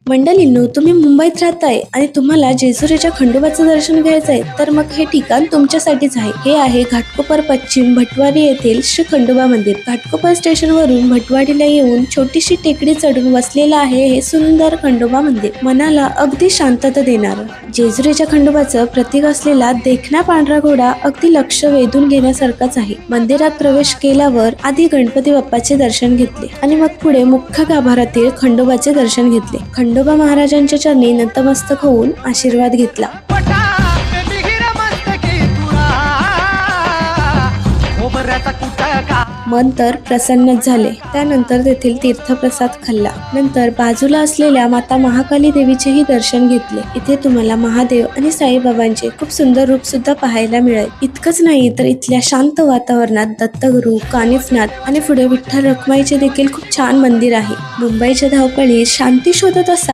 मंडळींनो, तुम्ही मुंबईत राहताय आणि तुम्हाला जेजुरीच्या खंडोबाचं दर्शन घ्यायचंय तर मग हे ठिकाण तुमच्यासाठीच आहे. हे आहे घाटकोपर पश्चिम भटवाडी येथील श्री खंडोबा मंदिर. घाटकोपर स्टेशनवरून भटवाडीला येऊन छोटीशी टेकडी चढून वसलेलं आहे हे सुंदर खंडोबा मंदिर. मनाला अगदी शांतता देणार. जेजुरीच्या खंडोबाचं प्रतीक असलेला देखणा पांढरा घोडा अगदी लक्ष वेधून घेण्यासारखाच आहे. मंदिरात प्रवेश केल्यावर आधी गणपती बाप्पाचे दर्शन घेतले आणि मग पुढे मुख्य गाभाऱ्यातील खंडोबाचे दर्शन घेतले. खंडोबा महाराजांच्या चरणी नतमस्तक होऊन आशीर्वाद घेतला. मन तर प्रसन्नच झाले. त्यानंतर तेथील तीर्थप्रसाद खाल्ला. नंतर बाजूला असलेल्या माता महाकाली देवीचेही दर्शन घेतले. इथे तुम्हाला महादेव आणि साईबाबांचे खूप सुंदर रूप सुद्धा पाहायला मिळेल. इतकंच नाही तर इथल्या शांत वातावरणात दत्तगुरू, कानिफनाथ आणि पुढे विठ्ठल रखुमाईचे देखील खूप छान मंदिर आहे. मुंबईच्या धावपळीत शांती शोधत असाल